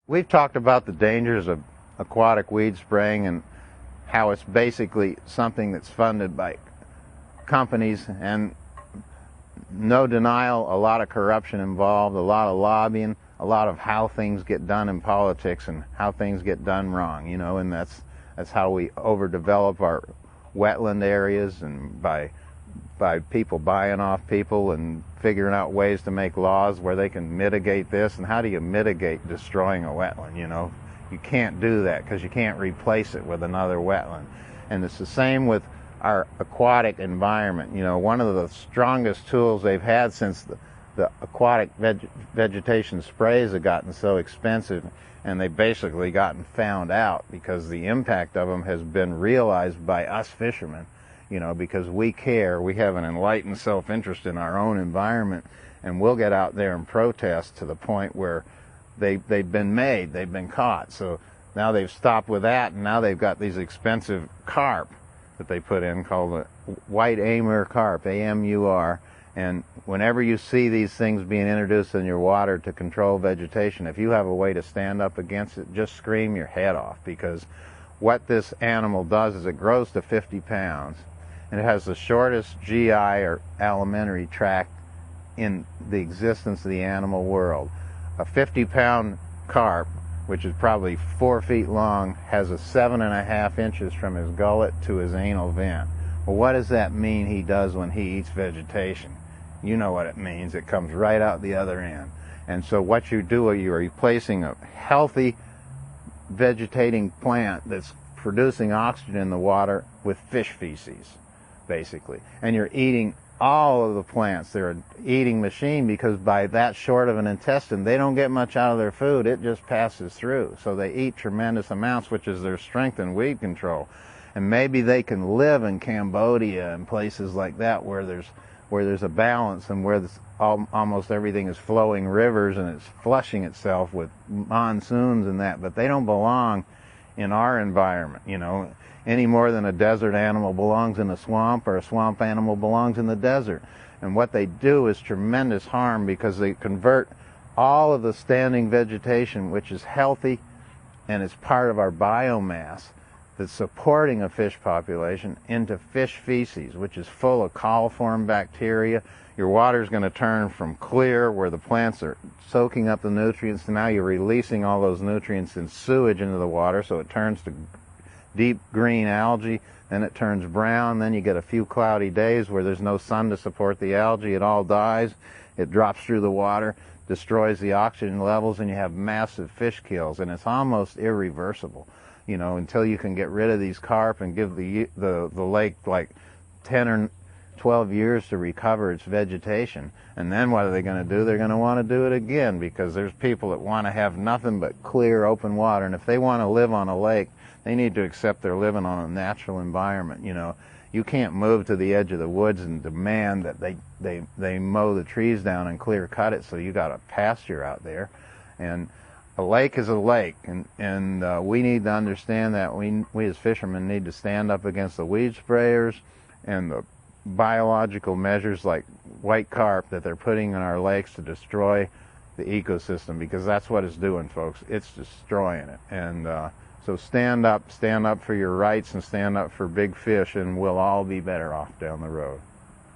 We've talked about the dangers of aquatic weed spraying and how it's basically something that's funded by companies, and no denial, a lot of corruption involved, a lot of lobbying, a lot of how things get done in politics and how things get done wrong, and that's how we overdevelop our wetland areas, and by people buying off people and figuring out ways to make laws where they can mitigate this. And how do you mitigate destroying a wetland? You can't do that because you can't replace it with another wetland. And it's the same with our aquatic environment. One of the strongest tools they've had since the aquatic vegetation sprays have gotten so expensive, and they've basically gotten found out because the impact of them has been realized by us fishermen, because we care. We have an enlightened self-interest in our own environment, and we'll get out there and protest to the point where they've been caught. So now they've stopped with that, and now they've got these expensive carp that they put in called the white Amur Carp, A-M-U-R. And whenever you see these things being introduced in your water to control vegetation, if you have a way to stand up against it, just scream your head off, because what this animal does is it grows to 50 pounds, and it has the shortest GI or alimentary tract in the existence of the animal world. A 50-pound carp, which is probably 4 feet long, has a 7.5 inches from his gullet to his anal vent. Well, what does that mean he does when he eats vegetation? You know what it means. It comes right out the other end. And so what you do, you're replacing a healthy vegetating plant that's producing oxygen in the water with fish feces, basically. And you're eating all of the plants. They're an eating machine, because by that short of an intestine, they don't get much out of their food. It just passes through. So they eat tremendous amounts, which is their strength in weed control. And maybe they can live in Cambodia and places like that where there's a balance, and where almost everything is flowing rivers and it's flushing itself with monsoons and that. But they don't belong in our environment, any more than a desert animal belongs in a swamp, or a swamp animal belongs in the desert. And what they do is tremendous harm, because they convert all of the standing vegetation, which is healthy and is part of our biomass that's supporting a fish population, into fish feces, which is full of coliform bacteria. Your water's going to turn from clear, where the plants are soaking up the nutrients, to now you're releasing all those nutrients in sewage into the water, so it turns to deep green algae, then it turns brown, then you get a few cloudy days where there's no sun to support the algae, it all dies, it drops through the water, destroys the oxygen levels, and you have massive fish kills, and it's almost irreversible, until you can get rid of these carp and give the lake like 10 or 12 years to recover its vegetation. And then what are they going to do? They're going to want to do it again, because there's people that want to have nothing but clear, open water, and if they want to live on a lake, they need to accept they're living on a natural environment. You can't move to the edge of the woods and demand that they mow the trees down and clear cut it, so you got a pasture out there. And a lake is a lake, and we need to understand that we as fishermen need to stand up against the weed sprayers and the biological measures like white carp that they're putting in our lakes to destroy the ecosystem, because that's what it's doing, folks. It's destroying it. And so stand up for your rights, and stand up for big fish, and we'll all be better off down the road.